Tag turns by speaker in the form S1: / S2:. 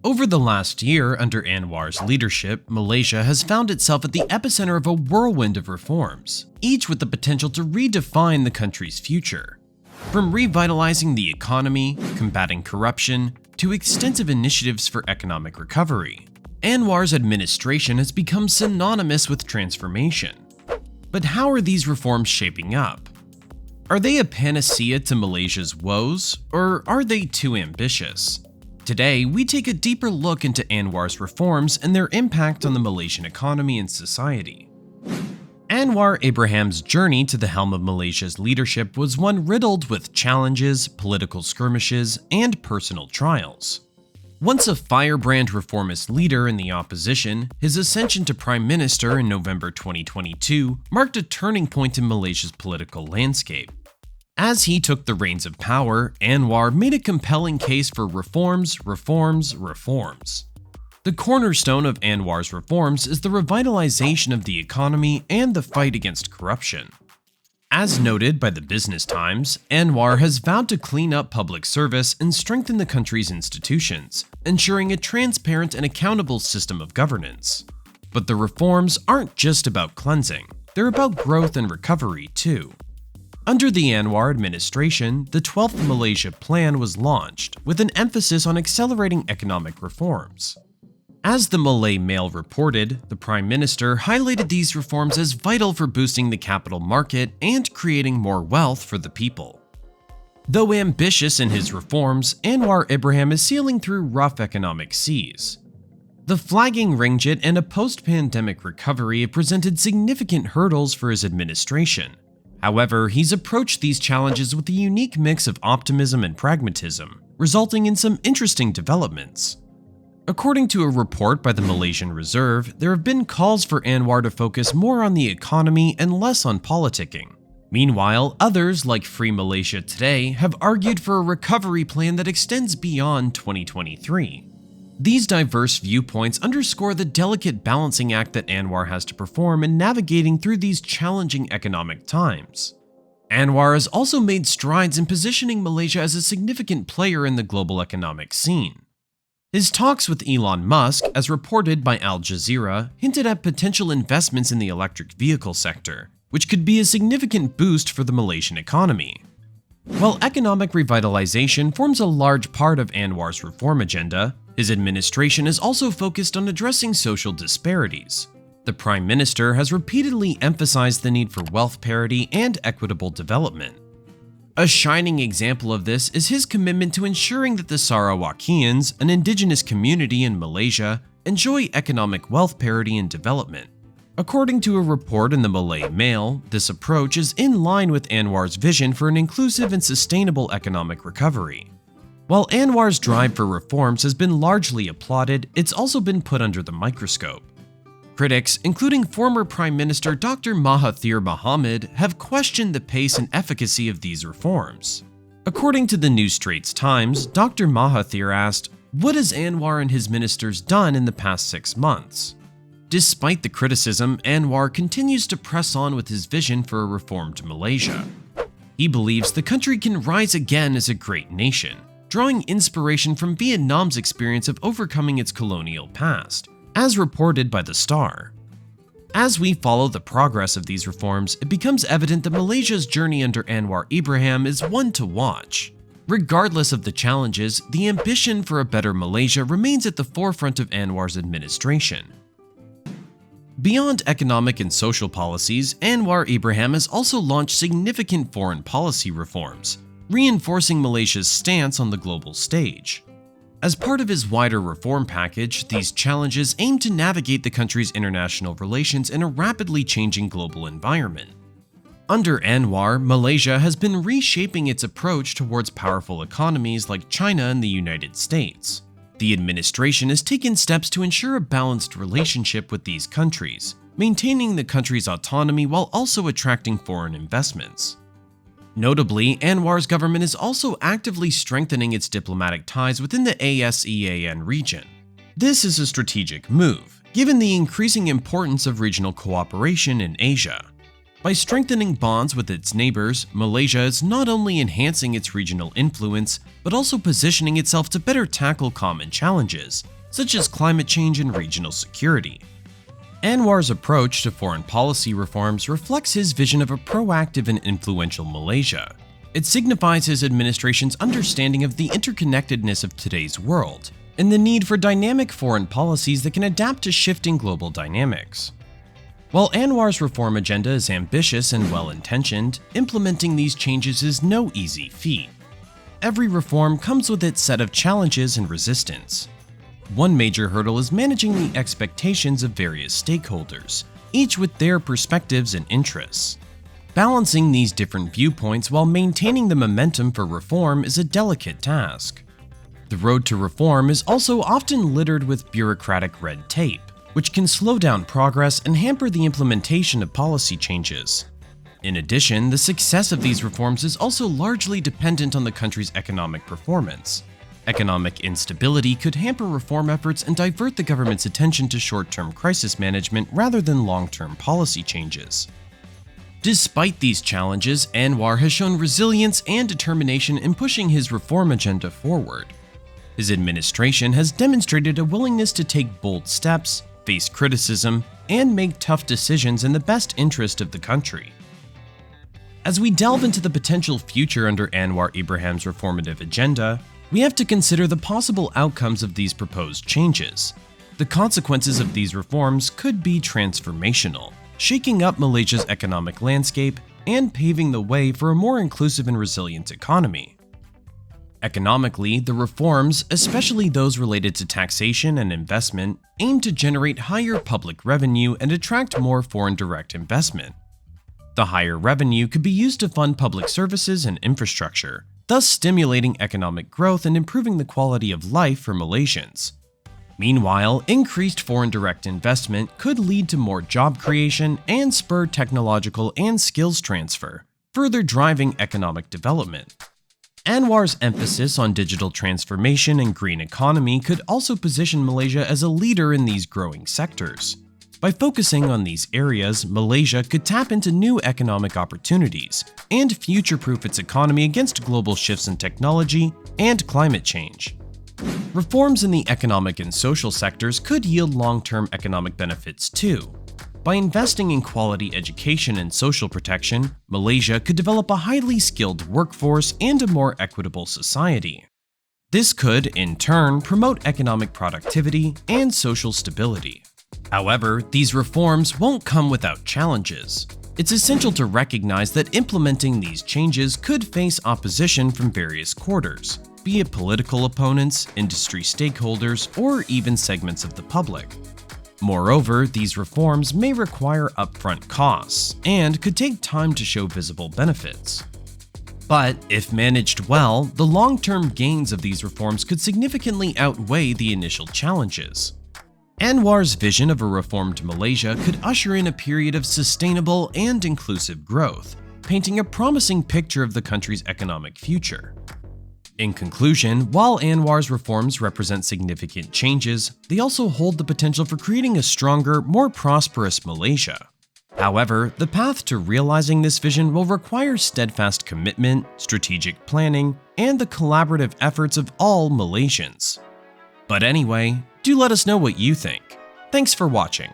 S1: Over the last year, under Anwar's leadership, Malaysia has found itself at the epicenter of a whirlwind of reforms, each with the potential to redefine the country's future. From revitalizing the economy, combating corruption, to extensive initiatives for economic recovery, Anwar's administration has become synonymous with transformation. But how are these reforms shaping up? Are they a panacea to Malaysia's woes, or are they too ambitious? Today, we take a deeper look into Anwar's reforms and their impact on the Malaysian economy and society. Anwar Ibrahim's journey to the helm of Malaysia's leadership was one riddled with challenges, political skirmishes, and personal trials. Once a firebrand reformist leader in the opposition, his ascension to Prime Minister in November 2022 marked a turning point in Malaysia's political landscape. As he took the reins of power, Anwar made a compelling case for reforms, reforms, reforms. The cornerstone of Anwar's reforms is the revitalization of the economy and the fight against corruption. As noted by the Business Times, Anwar has vowed to clean up public service and strengthen the country's institutions, ensuring a transparent and accountable system of governance. But the reforms aren't just about cleansing, they're about growth and recovery too. Under the Anwar administration, the 12th Malaysia Plan was launched, with an emphasis on accelerating economic reforms. As the Malay Mail reported, the Prime Minister highlighted these reforms as vital for boosting the capital market and creating more wealth for the people. Though ambitious in his reforms, Anwar Ibrahim is sailing through rough economic seas. The flagging ringgit and a post-pandemic recovery have presented significant hurdles for his administration. However, he's approached these challenges with a unique mix of optimism and pragmatism, resulting in some interesting developments. According to a report by the Malaysian Reserve, there have been calls for Anwar to focus more on the economy and less on politicking. Meanwhile, others, like Free Malaysia Today, have argued for a recovery plan that extends beyond 2023. These diverse viewpoints underscore the delicate balancing act that Anwar has to perform in navigating through these challenging economic times. Anwar has also made strides in positioning Malaysia as a significant player in the global economic scene. His talks with Elon Musk, as reported by Al Jazeera, hinted at potential investments in the electric vehicle sector, which could be a significant boost for the Malaysian economy. While economic revitalization forms a large part of Anwar's reform agenda, his administration is also focused on addressing social disparities. The Prime Minister has repeatedly emphasized the need for wealth parity and equitable development. A shining example of this is his commitment to ensuring that the Sarawakians, an indigenous community in Malaysia, enjoy economic wealth parity and development. According to a report in the Malay Mail, this approach is in line with Anwar's vision for an inclusive and sustainable economic recovery. While Anwar's drive for reforms has been largely applauded, it's also been put under the microscope. Critics, including former Prime Minister Dr. Mahathir Mohamad, have questioned the pace and efficacy of these reforms. According to the New Straits Times, Dr. Mahathir asked, "What has Anwar and his ministers done in the past 6 months?" Despite the criticism, Anwar continues to press on with his vision for a reformed Malaysia. He believes the country can rise again as a great nation, drawing inspiration from Vietnam's experience of overcoming its colonial past, as reported by The Star. As we follow the progress of these reforms, it becomes evident that Malaysia's journey under Anwar Ibrahim is one to watch. Regardless of the challenges, the ambition for a better Malaysia remains at the forefront of Anwar's administration. Beyond economic and social policies, Anwar Ibrahim has also launched significant foreign policy reforms, reinforcing Malaysia's stance on the global stage. As part of his wider reform package, these challenges aim to navigate the country's international relations in a rapidly changing global environment. Under Anwar, Malaysia has been reshaping its approach towards powerful economies like China and the United States. The administration has taken steps to ensure a balanced relationship with these countries, maintaining the country's autonomy while also attracting foreign investments. Notably, Anwar's government is also actively strengthening its diplomatic ties within the ASEAN region. This is a strategic move, given the increasing importance of regional cooperation in Asia. By strengthening bonds with its neighbors, Malaysia is not only enhancing its regional influence, but also positioning itself to better tackle common challenges, such as climate change and regional security. Anwar's approach to foreign policy reforms reflects his vision of a proactive and influential Malaysia. It signifies his administration's understanding of the interconnectedness of today's world, and the need for dynamic foreign policies that can adapt to shifting global dynamics. While Anwar's reform agenda is ambitious and well-intentioned, implementing these changes is no easy feat. Every reform comes with its set of challenges and resistance. One major hurdle is managing the expectations of various stakeholders, each with their perspectives and interests. Balancing these different viewpoints while maintaining the momentum for reform is a delicate task. The road to reform is also often littered with bureaucratic red tape, which can slow down progress and hamper the implementation of policy changes. In addition, the success of these reforms is also largely dependent on the country's economic performance. Economic instability could hamper reform efforts and divert the government's attention to short-term crisis management rather than long-term policy changes. Despite these challenges, Anwar has shown resilience and determination in pushing his reform agenda forward. His administration has demonstrated a willingness to take bold steps, face criticism, and make tough decisions in the best interest of the country. As we delve into the potential future under Anwar Ibrahim's reformative agenda, we have to consider the possible outcomes of these proposed changes. The consequences of these reforms could be transformational, shaking up Malaysia's economic landscape and paving the way for a more inclusive and resilient economy. Economically, the reforms, especially those related to taxation and investment, aim to generate higher public revenue and attract more foreign direct investment. The higher revenue could be used to fund public services and infrastructure, thus stimulating economic growth and improving the quality of life for Malaysians. Meanwhile, increased foreign direct investment could lead to more job creation and spur technological and skills transfer, further driving economic development. Anwar's emphasis on digital transformation and green economy could also position Malaysia as a leader in these growing sectors. By focusing on these areas, Malaysia could tap into new economic opportunities and future-proof its economy against global shifts in technology and climate change. Reforms in the economic and social sectors could yield long-term economic benefits too. By investing in quality education and social protection, Malaysia could develop a highly skilled workforce and a more equitable society. This could, in turn, promote economic productivity and social stability. However, these reforms won't come without challenges. It's essential to recognize that implementing these changes could face opposition from various quarters, be it political opponents, industry stakeholders, or even segments of the public. Moreover, these reforms may require upfront costs and could take time to show visible benefits. But if managed well, the long-term gains of these reforms could significantly outweigh the initial challenges. Anwar's vision of a reformed Malaysia could usher in a period of sustainable and inclusive growth, painting a promising picture of the country's economic future. In conclusion, while Anwar's reforms represent significant changes, they also hold the potential for creating a stronger, more prosperous Malaysia. However, the path to realizing this vision will require steadfast commitment, strategic planning, and the collaborative efforts of all Malaysians. But anyway, do let us know what you think. Thanks for watching.